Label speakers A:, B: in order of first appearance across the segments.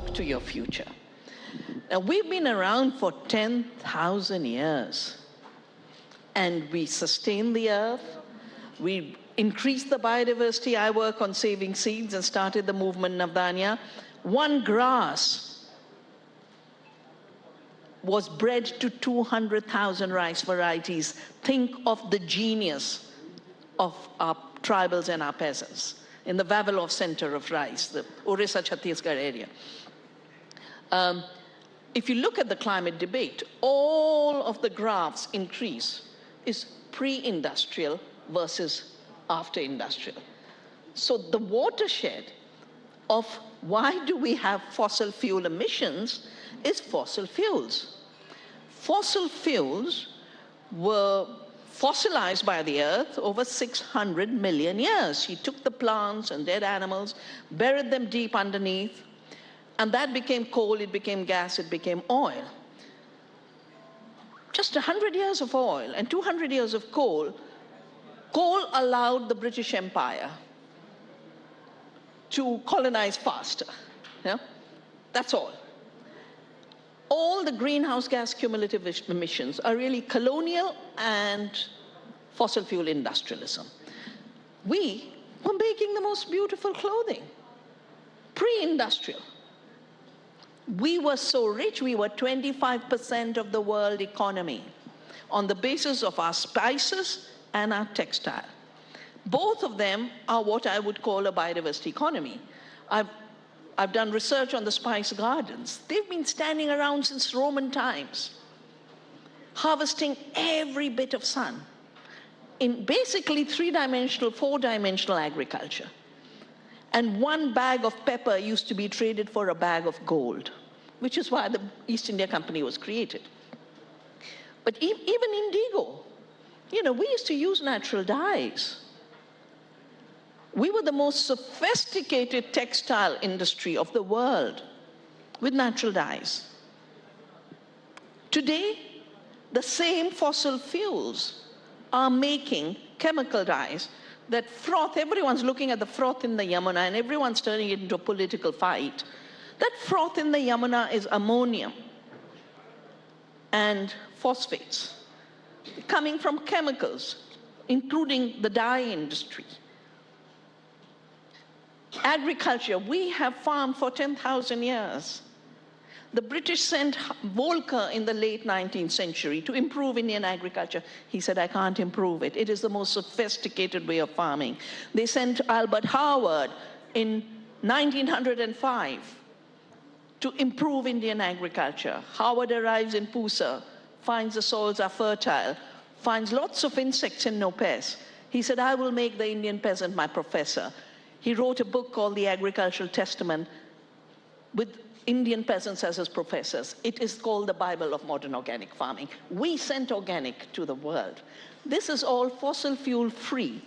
A: talk to your future. Now, we've been around for 10,000 years, and we sustain the earth. We increased the biodiversity. I work on saving seeds and started the movement Navdanya. One grass was bred to 200,000 rice varieties. Think of the genius of our tribals and our peasants in the Vavilov Center of Rice, the Orissa Chhattisgarh area. If you look at the climate debate, all of the graphs increase is pre-industrial versus after industrial. So the watershed of why do we have fossil fuel emissions is fossil fuels. Fossil fuels were fossilized by the earth over 600 million years. She took the plants and dead animals, buried them deep underneath, and that became coal, it became gas, it became oil. Just 100 years of oil and 200 years of coal, coal allowed the British Empire to colonize faster. Yeah? That's all. All the greenhouse gas cumulative emissions are really colonial and fossil fuel industrialism. We were making the most beautiful clothing, pre-industrial. We were so rich, we were 25% of the world economy on the basis of our spices and our textile. Both of them are what I would call a biodiversity economy. I've done research on the spice gardens. They've been standing around since Roman times, harvesting every bit of sun in basically three-dimensional, four-dimensional agriculture. And one bag of pepper used to be traded for a bag of gold, which is why the East India Company was created. But even indigo, we used to use natural dyes. We were the most sophisticated textile industry of the world with natural dyes. Today, the same fossil fuels are making chemical dyes that froth. Everyone's looking at the froth in the Yamuna and everyone's turning it into a political fight. That froth in the Yamuna is ammonium and phosphates coming from chemicals, including the dye industry. Agriculture, we have farmed for 10,000 years. The British sent Volcker in the late 19th century to improve Indian agriculture. He said, I can't improve it. It is the most sophisticated way of farming. They sent Albert Howard in 1905 to improve Indian agriculture. Howard arrives in Pusa, finds the soils are fertile, finds lots of insects and no pests. He said, I will make the Indian peasant my professor. He wrote a book called The Agricultural Testament with Indian peasants as his professors. It is called the Bible of modern organic farming. We sent organic to the world. This is all fossil fuel free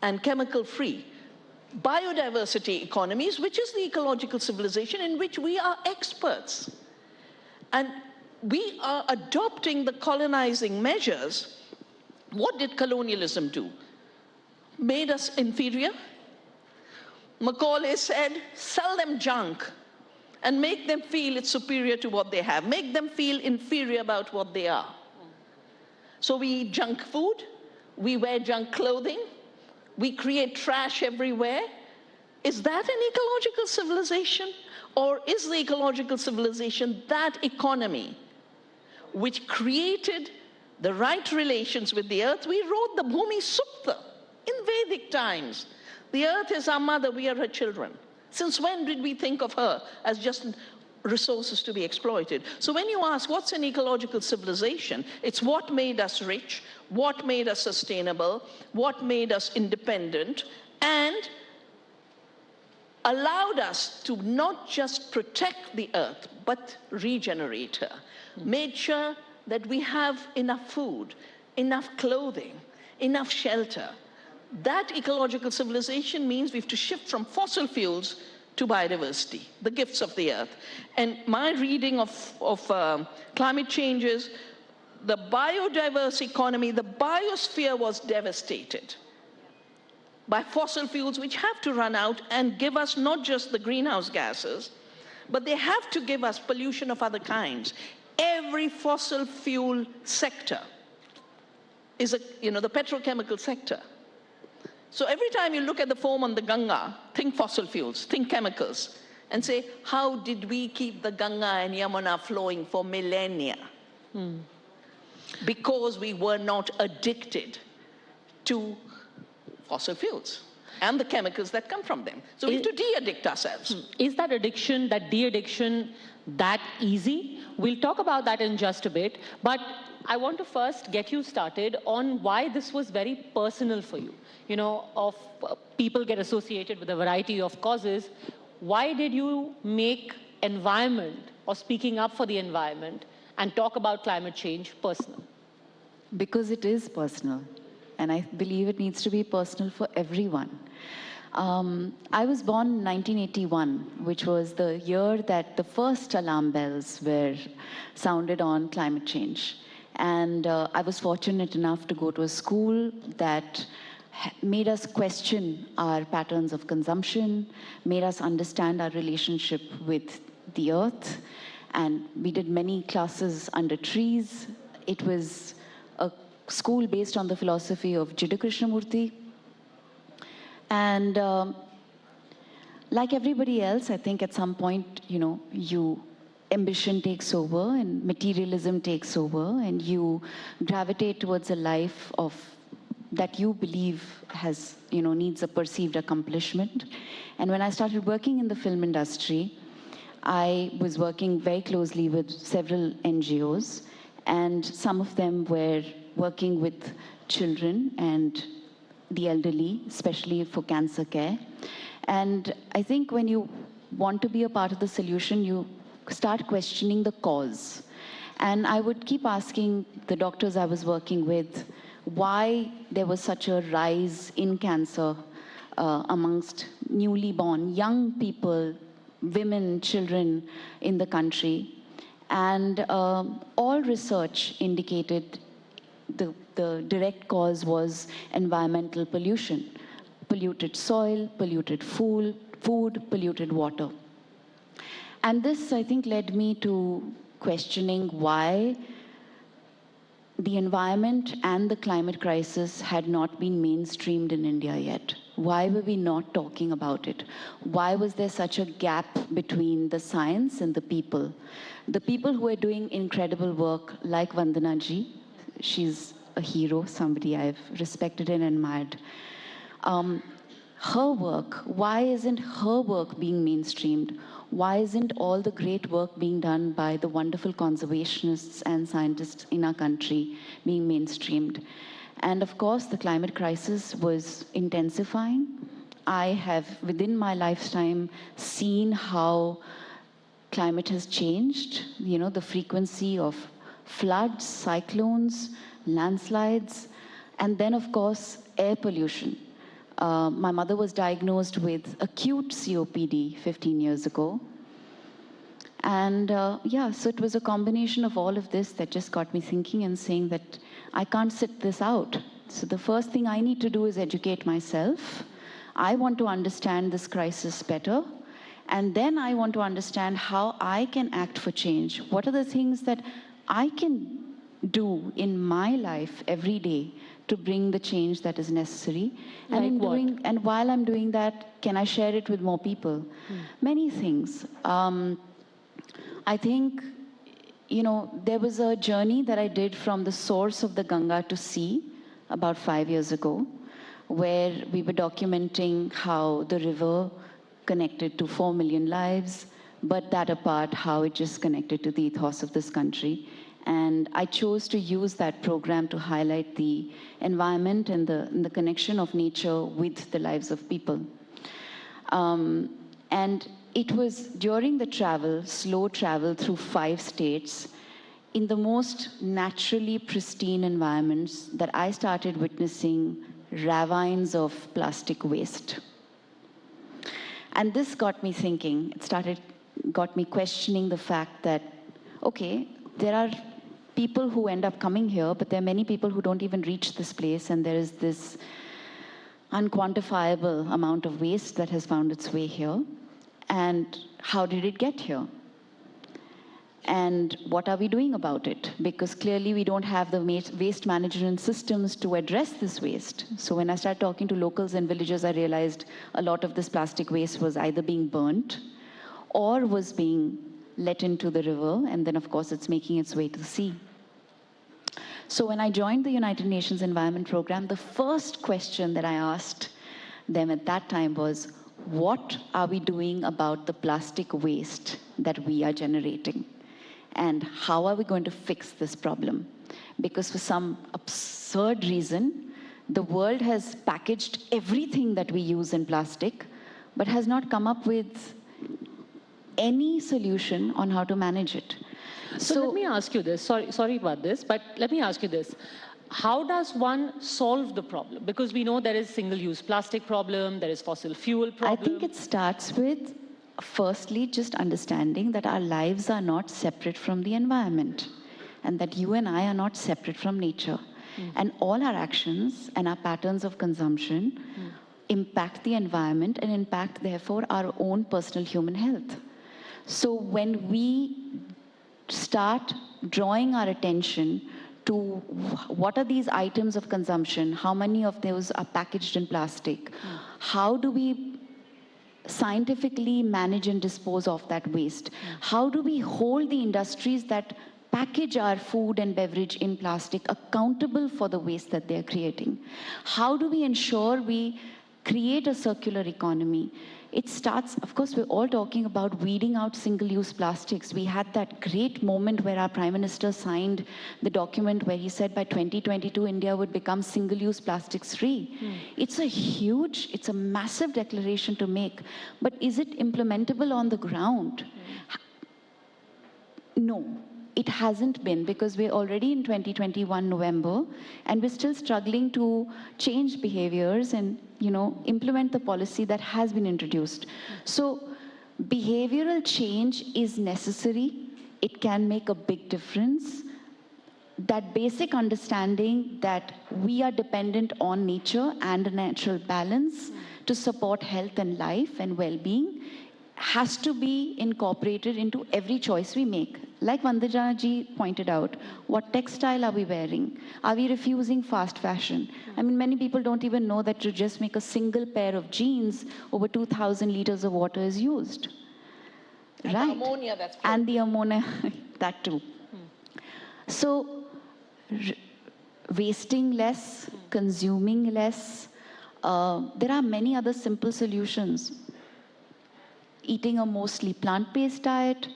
A: and chemical free. Biodiversity economies, which is the ecological civilization in which we are experts. And we are adopting the colonizing measures. What did colonialism do? Made us inferior. Macaulay said, sell them junk and make them feel it's superior to what they have. Make them feel inferior about what they are. So we eat junk food, we wear junk clothing, we create trash everywhere. Is that an ecological civilization? Or is the ecological civilization that economy which created the right relations with the earth? We wrote the Bhumi Sukta in Vedic times. The earth is our mother, we are her children. Since when did we think of her as just resources to be exploited? So when you ask what's an ecological civilization, it's what made us rich, what made us sustainable, what made us independent, and allowed us to not just protect the earth, but regenerate her. Made sure that we have enough food, enough clothing, enough shelter. That ecological civilization means we have to shift from fossil fuels to biodiversity, the gifts of the earth. And my reading of climate change is the biodiverse economy, the biosphere was devastated by fossil fuels which have to run out and give us not just the greenhouse gases, but they have to give us pollution of other kinds. Every fossil fuel sector is the petrochemical sector. So every time you look at the foam on the Ganga, think fossil fuels, think chemicals, and say, how did we keep the Ganga and Yamuna flowing for millennia? Because we were not addicted to fossil fuels and the chemicals that come from them. So we have to de-addict ourselves.
B: Is that addiction, that de-addiction, that easy? We'll talk about that in just a bit, but I want to first get you started on why this was very personal for you. People get associated with a variety of causes. Why did you make environment or speaking up for the environment and talk about climate change personal?
C: Because it is personal, and I believe it needs to be personal for everyone. I was born in 1981, which was the year that the first alarm bells were sounded on climate change. And I was fortunate enough to go to a school that made us question our patterns of consumption, made us understand our relationship with the earth, and we did many classes under trees. It was a school based on the philosophy of Jiddu Krishnamurti. And like everybody else, I think at some point, ambition takes over and materialism takes over, and you gravitate towards a life that you believe has, needs a perceived accomplishment. And when I started working in the film industry, I was working very closely with several NGOs, and some of them were working with children and the elderly, especially for cancer care. And I think when you want to be a part of the solution, you start questioning the cause. And I would keep asking the doctors I was working with why there was such a rise in cancer amongst newly born young people, women, children in the country. And all research indicated the direct cause was environmental pollution. Polluted soil, polluted food, polluted water. And this, I think, led me to questioning why the environment and the climate crisis had not been mainstreamed in India yet. Why were we not talking about it? Why was there such a gap between the science and the people? The people who are doing incredible work, like Vandana ji, she's a hero, somebody I've respected and admired. Her work, why isn't her work being mainstreamed? Why isn't all the great work being done by the wonderful conservationists and scientists in our country being mainstreamed? And of course, the climate crisis was intensifying. I have, within my lifetime, seen how climate has changed. The frequency of floods, cyclones, landslides, and then, of course, air pollution. My mother was diagnosed with acute COPD 15 years ago. And so it was a combination of all of this that just got me thinking and saying that I can't sit this out. So the first thing I need to do is educate myself. I want to understand this crisis better. And then I want to understand how I can act for change. What are the things that I can do in my life every day to bring the change that is necessary? And while I'm doing that, can I share it with more people? Many things. I think, there was a journey that I did from the source of the Ganga to sea about 5 years ago, where we were documenting how the river connected to 4 million lives, but that apart, how it just connected to the ethos of this country. And I chose to use that program to highlight the environment and the connection of nature with the lives of people. And it was during the travel, slow travel through 5 states, in the most naturally pristine environments, that I started witnessing ravines of plastic waste. And this got me thinking. Got me questioning the fact that, okay, there are people who end up coming here, but there are many people who don't even reach this place, and there is this unquantifiable amount of waste that has found its way here. And how did it get here? And what are we doing about it? Because clearly we don't have the waste management systems to address this waste. So when I started talking to locals and villagers, I realized a lot of this plastic waste was either being burnt or was being let into the river, and then of course it's making its way to the sea. So when I joined the United Nations Environment Program, the first question that I asked them at that time was, what are we doing about the plastic waste that we are generating? And how are we going to fix this problem? Because for some absurd reason, the world has packaged everything that we use in plastic, but has not come up with any solution on how to manage it.
B: So let me ask you this. Sorry about this, but let me ask you this. How does one solve the problem? Because we know there is single-use plastic problem, there is fossil fuel problem.
C: I think it starts with, firstly, just understanding that our lives are not separate from the environment, and that you and I are not separate from nature. And all our actions and our patterns of consumption impact the environment and impact, therefore, our own personal human health. So when we start drawing our attention to what are these items of consumption, how many of those are packaged in plastic, how do we scientifically manage and dispose of that waste, how do we hold the industries that package our food and beverage in plastic accountable for the waste that they're creating, how do we ensure we create a circular economy. It starts, of course, we're all talking about weeding out single-use plastics. We had that great moment where our Prime Minister signed the document where he said by 2022, India would become single-use plastics free. It's a massive declaration to make. But is it implementable on the ground? No. It hasn't been, because we're already in 2021 November, and we're still struggling to change behaviors and, implement the policy that has been introduced. So behavioral change is necessary. It can make a big difference. That basic understanding that we are dependent on nature and a natural balance to support health and life and well-being has to be incorporated into every choice we make. Like Vandana ji pointed out, what textile are we wearing? Are we refusing fast fashion? I mean, many people don't even know that to just make a single pair of jeans, over 2,000 liters of water is used.
A: And
C: right.
A: the ammonia that's
C: And the ammonia, that too. So, wasting less, consuming less. There are many other simple solutions. Eating a mostly plant-based diet,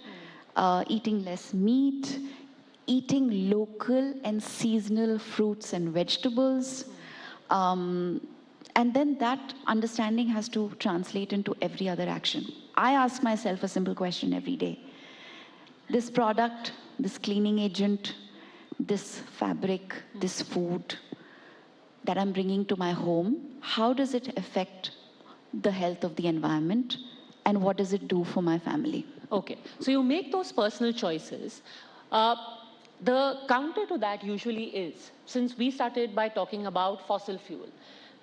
C: eating less meat, eating local and seasonal fruits and vegetables. And then that understanding has to translate into every other action. I ask myself a simple question every day. This product, this cleaning agent, this fabric, this food that I'm bringing to my home, how does it affect the health of the environment? And what does it do for my family?
B: Okay, so you make those personal choices. The counter to that usually is, since we started by talking about fossil fuel,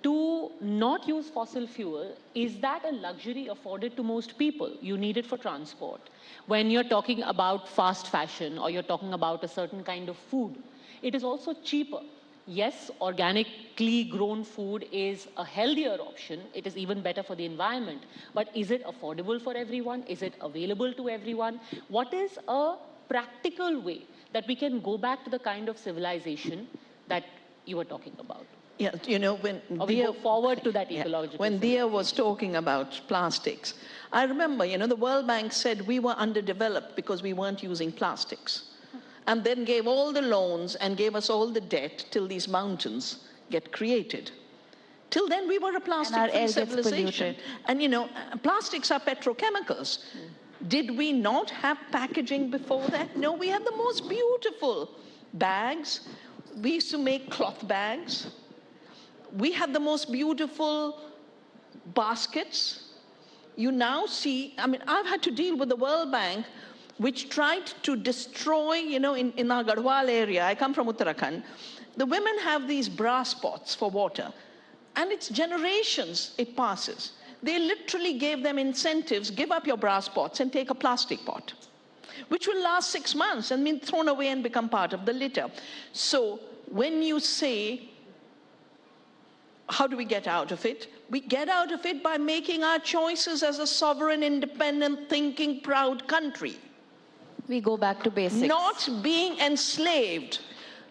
B: to not use fossil fuel, is that a luxury afforded to most people? You need it for transport. When you're talking about fast fashion or you're talking about a certain kind of food, it is also cheaper. Yes, organically grown food is a healthier option. It is even better for the environment. But is it affordable for everyone? Is it available to everyone? What is a practical way that we can go back to the kind of civilization that you were talking about?
A: Yeah, when
B: we go forward to that ecological
A: when Dia was talking about plastics, I remember, the World Bank said we were underdeveloped because we weren't using plastics. And then gave all the loans and gave us all the debt till these mountains get created. Till then, we were a plastic-free civilization. And, plastics are petrochemicals. Did we not have packaging before that? No, we had the most beautiful bags. We used to make cloth bags. We had the most beautiful baskets. You now see, I've had to deal with the World Bank, which tried to destroy, in our Garhwal area, I come from Uttarakhand, the women have these brass pots for water, and it's generations it passes. They literally gave them incentives, give up your brass pots and take a plastic pot, which will last 6 months and be thrown away and become part of the litter. So when you say, how do we get out of it? We get out of it by making our choices as a sovereign, independent, thinking, proud country.
C: We go back to basics.
A: Not being enslaved.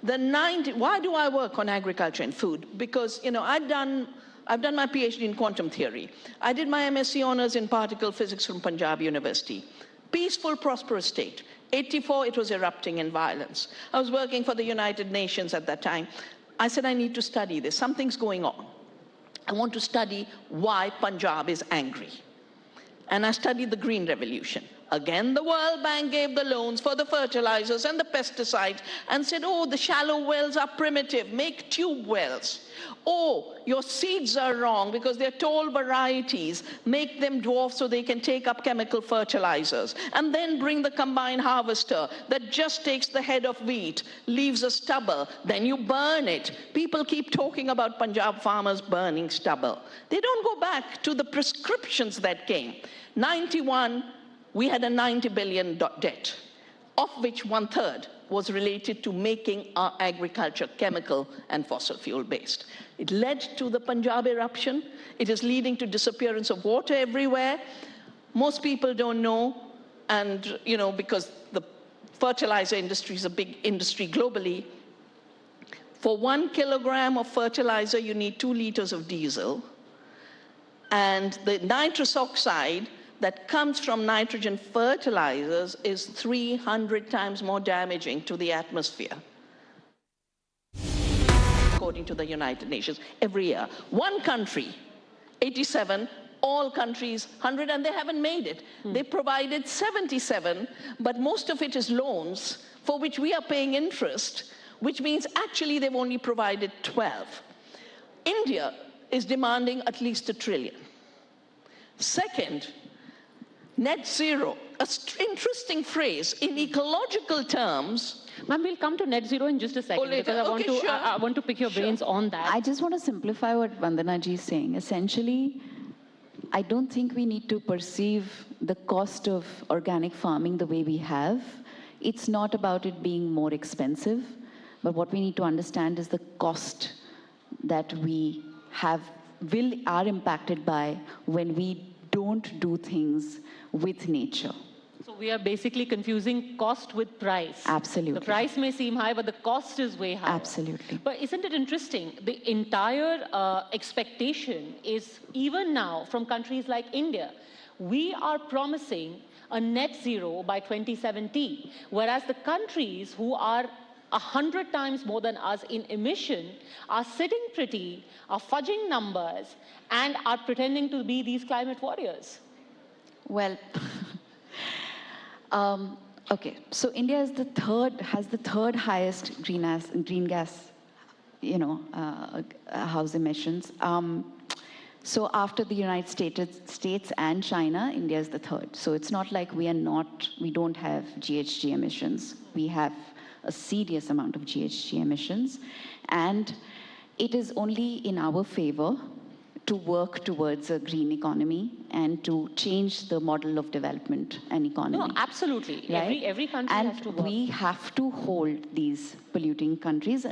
A: Why do I work on agriculture and food? Because, I've done my PhD in quantum theory. I did my MSc honors in particle physics from Punjab University. Peaceful, prosperous state. 84, it was erupting in violence. I was working for the United Nations at that time. I said, I need to study this. Something's going on. I want to study why Punjab is angry. And I studied the Green Revolution. Again, the World Bank gave the loans for the fertilizers and the pesticides and said, oh, the shallow wells are primitive, make tube wells. Oh, your seeds are wrong because they're tall varieties, make them dwarf so they can take up chemical fertilizers. And then bring the combine harvester that just takes the head of wheat, leaves a stubble, then you burn it. People keep talking about Punjab farmers burning stubble. They don't go back to the prescriptions that came. 91, we had a 90 billion debt, of which 1/3 was related to making our agriculture chemical and fossil fuel based. It led to the Punjab eruption. It is leading to disappearance of water everywhere. Most people don't know, and because the fertilizer industry is a big industry globally, for 1 kilogram of fertilizer, you need 2 liters of diesel. And the nitrous oxide that comes from nitrogen fertilizers is 300 times more damaging to the atmosphere, according to the United Nations, every year. One country, 87, all countries, 100, and they haven't made it. They provided 77, but most of it is loans for which we are paying interest, which means actually they've only provided 12. India is demanding at least $1 trillion. Second, net zero, an interesting phrase in ecological terms.
B: Ma'am, we'll come to net zero in just a second
A: later.
B: because
A: Okay,
B: I want to pick your brains on that.
C: I just want to simplify what Vandana ji is saying. Essentially, I don't think we need to perceive the cost of organic farming the way we have. It's not about it being more expensive, but what we need to understand is the cost that we have, are impacted by when we don't do things with nature.
B: So we are basically confusing cost with price.
C: Absolutely.
B: The price may seem high, but the cost is way higher.
C: Absolutely.
B: But isn't it interesting? The entire expectation is, even now, from countries like India, we are promising a net zero by 2070, whereas the countries who are 100 times more than us in emission are sitting pretty, are fudging numbers, and are pretending to be these climate warriors.
C: Well, okay. So India has the third highest green gas, house emissions. So after the United States and China, India is the third. So it's not like we don't have GHG emissions. We have a serious amount of GHG emissions, and it is only in our favor to work towards a green economy and to change the model of development and economy.
B: No, absolutely.
C: Right?
B: Every country has to work.
C: And we have to hold these polluting countries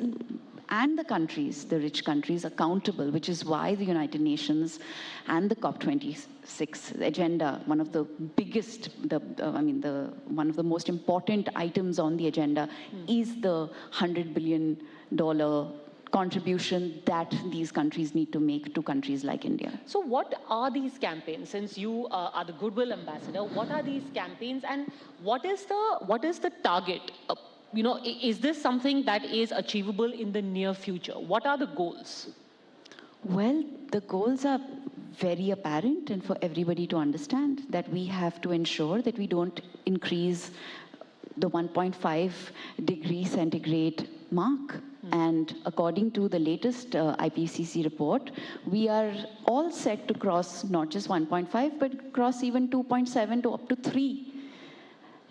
C: and the countries, the rich countries, accountable, which is why the United Nations and the COP26 agenda, one of the biggest, one of the most important items on the agenda is the $100 billion contribution that these countries need to make to countries like India.
B: So what are these campaigns? Since you are the Goodwill Ambassador, what are these campaigns and what is the target? Is this something that is achievable in the near future? What are the goals?
C: Well, the goals are very apparent and for everybody to understand that we have to ensure that we don't increase the 1.5 degree centigrade mark. And according to the latest IPCC report, we are all set to cross not just 1.5, but cross even 2.7 to up to 3,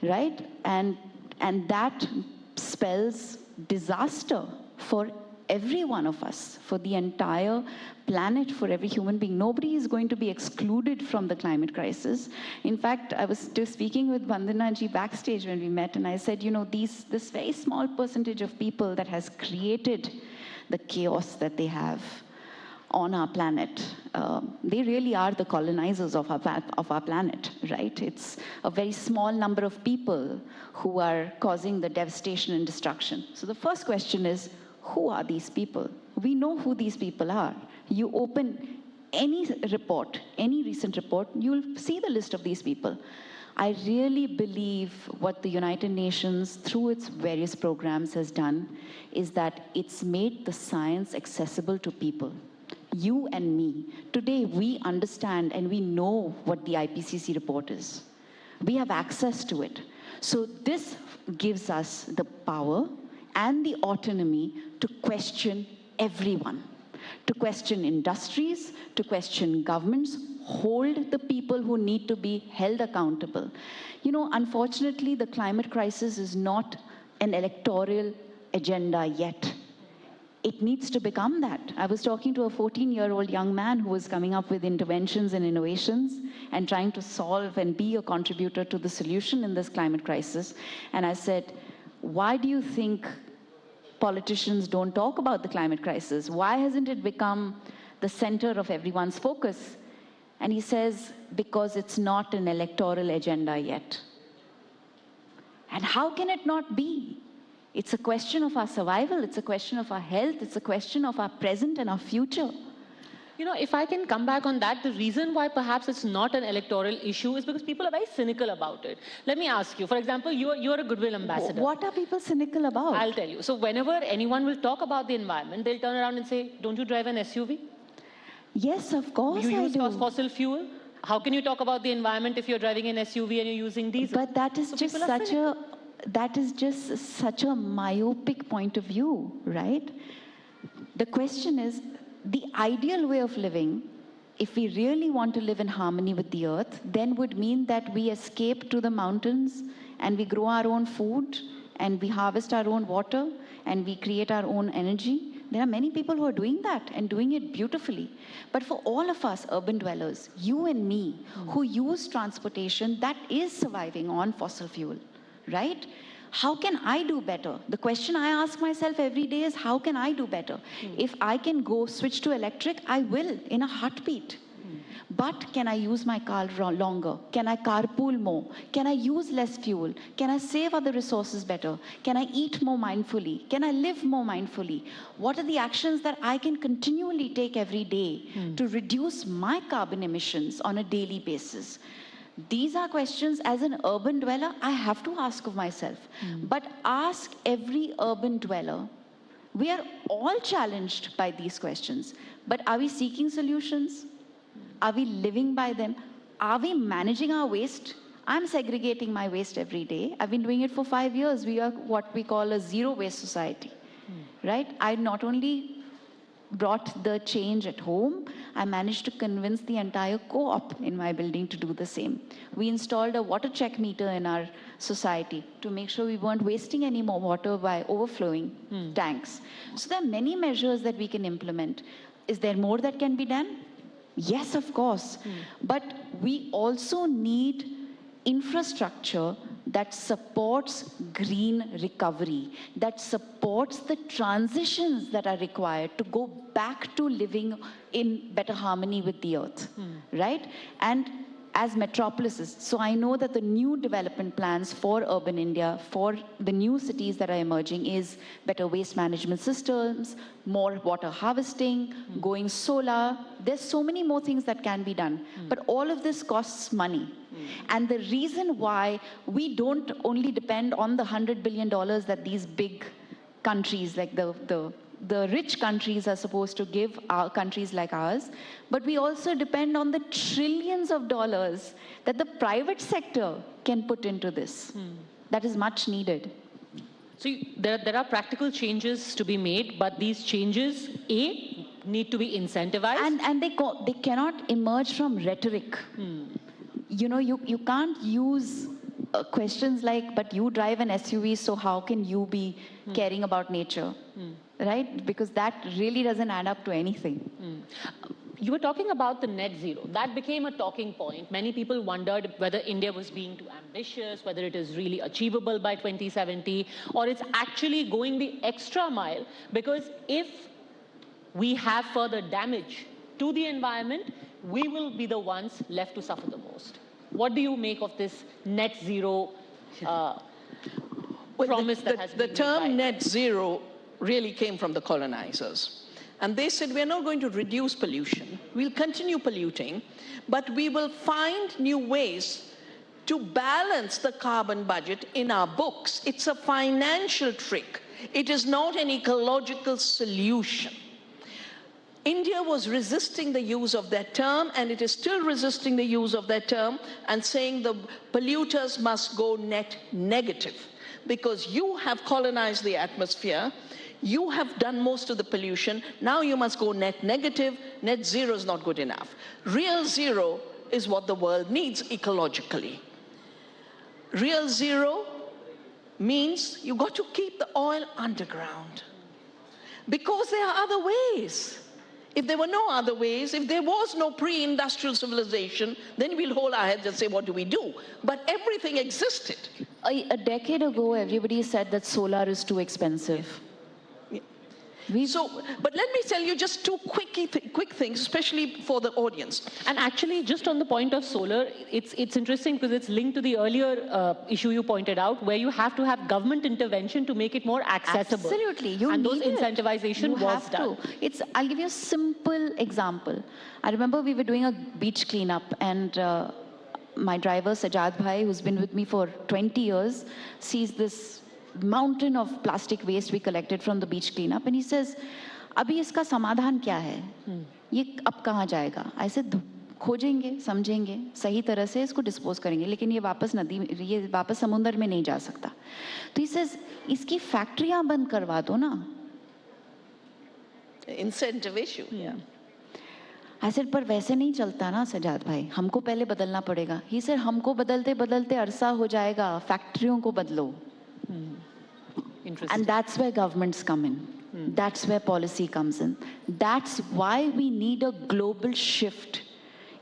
C: right? And that spells disaster for every one of us, for the entire planet, for every human being. Nobody is going to be excluded from the climate crisis. In fact, I was just speaking with Vandana ji backstage when we met, and I said, you know, this very small percentage of people that has created the chaos that they have on our planet, they really are the colonizers of our planet, right? It's a very small number of people who are causing the devastation and destruction. So the first question is, who are these people? We know who these people are. You open any report, any recent report, you'll see the list of these people. I really believe what the United Nations, through its various programs, has done is that it's made the science accessible to people. You and me. Today, we understand and we know what the IPCC report is. We have access to it. So this gives us the power and the autonomy to question everyone, to question industries, to question governments, hold the people who need to be held accountable. You know, unfortunately, the climate crisis is not an electoral agenda yet. It needs to become that. I was talking to a 14-year-old young man who was coming up with interventions and innovations and trying to solve and be a contributor to the solution in this climate crisis. And I said, why do you think politicians don't talk about the climate crisis? Why hasn't it become the center of everyone's focus? And he says, because it's not an electoral agenda yet. And how can it not be? It's a question of our survival, it's a question of our health, it's a question of our present and our future.
B: You know, if I can come back on that, the reason why perhaps it's not an electoral issue is because people are very cynical about it. Let me ask you, for example, you're a goodwill ambassador.
C: What are people cynical about?
B: I'll tell you. So whenever anyone will talk about the environment, they'll turn around and say, don't you drive an SUV?
C: Yes, of course
B: You
C: I
B: use
C: do.
B: fossil fuel? How can you talk about the environment if you're driving an SUV and you're using diesel?
C: But that is just such a myopic point of view, right? The question is, the ideal way of living, if we really want to live in harmony with the earth, then would mean that we escape to the mountains and we grow our own food and we harvest our own water and we create our own energy. There are many people who are doing that and doing it beautifully. But for all of us urban dwellers, you and me, who use transportation that is surviving on fossil fuel, right? How can I do better? The question I ask myself every day is, how can I do better? If I can go switch to electric, I will in a heartbeat. But can I use my car longer? Can I carpool more? Can I use less fuel? Can I save other resources better? Can I eat more mindfully? Can I live more mindfully? What are the actions that I can continually take every day to reduce my carbon emissions on a daily basis? These are questions as an urban dweller I have to ask of myself. But ask every urban dweller. We are all challenged by these questions. But are we seeking solutions? Are we living by them? Are we managing our waste? I'm segregating my waste every day. I've been doing it for 5 years. We are what we call a zero waste society, right? I not only brought the change at home, I managed to convince the entire co-op in my building to do the same. We installed a water check meter in our society to make sure we weren't wasting any more water by overflowing tanks. So there are many measures that we can implement. Is there more that can be done? Yes, of course. But we also need infrastructure that supports green recovery, that supports the transitions that are required to go back to living in better harmony with the earth, right? And as metropolises, so I know that the new development plans for urban India, for the new cities that are emerging, is better waste management systems, more water harvesting, going solar. There's so many more things that can be done. But all of this costs money. And the reason why we don't only depend on the $100 billion that these big countries, like the rich countries, are supposed to give our countries like ours, but we also depend on the trillions of dollars that the private sector can put into this. That is much needed.
B: So there are practical changes to be made, but these changes, A, need to be incentivized.
C: And they cannot emerge from rhetoric. You know, you can't use questions like, but you drive an SUV, so how can you be caring about nature? right? Because that really doesn't add up to anything.
B: You were talking about the net zero. That became a talking point. Many people wondered whether India was being too ambitious, whether it is really achievable by 2070, or it's actually going the extra mile, because if we have further damage to the environment, we will be the ones left to suffer the most. What do you make of this net zero promise that has been
A: The
B: made
A: term
B: by-
A: net zero really came from the colonizers. And they said, we're not going to reduce pollution. We'll continue polluting, but we will find new ways to balance the carbon budget in our books. It's a financial trick. It is not an ecological solution. India was resisting the use of that term, and it is still resisting the use of that term and saying the polluters must go net negative, because you have colonized the atmosphere. You have done most of the pollution. Now you must go net negative. Net zero is not good enough. Real zero is what the world needs ecologically. Real zero means you got to keep the oil underground, because there are other ways. If there were no other ways, if there was no pre-industrial civilization, then we'll hold our heads and say, what do we do? But everything existed.
C: A decade ago, everybody said that solar is too expensive.
A: But let me tell you just two quick things, especially for the audience.
B: And actually, just on the point of solar, it's interesting because it's linked to the earlier issue you pointed out, where you have to have government intervention to make it more accessible.
C: Absolutely, you
B: and
C: need
B: those incentivization
C: You
B: was
C: have
B: done.
C: to. I'll give you a simple example. I remember we were doing a beach cleanup, and my driver Sajad Bhai, who's been with me for 20 years, sees this mountain of plastic waste we collected from the beach cleanup, and he says, "Abhi iska samadhan kya hai? ये अब कहाँ जाएगा?" I said, खोजेंगे, समझेंगे, सही तरह से इसको डिस्पोज करेंगे, लेकिन ये वापस समुद्र में नहीं जा सकता. तो he says, इसकी फैक्ट्रियां बंद करवा दो ना.
A: Incentive issue, yeah.
C: I said, पर वैसे नहीं चलता ना सजाद भाई, हमको पहले बदलना पड़ेगा. He said, हमको बदलते बदलते अरसा हो जाएगा, फैक्ट्रियों को बदलो.
B: Interesting.
C: And that's where governments come in. That's where policy comes in. That's why we need a global shift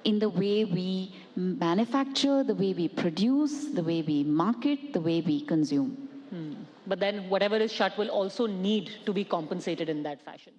C: in the way we manufacture, the way we produce, the way we market, the way we consume.
B: But then whatever is shut will also need to be compensated in that fashion.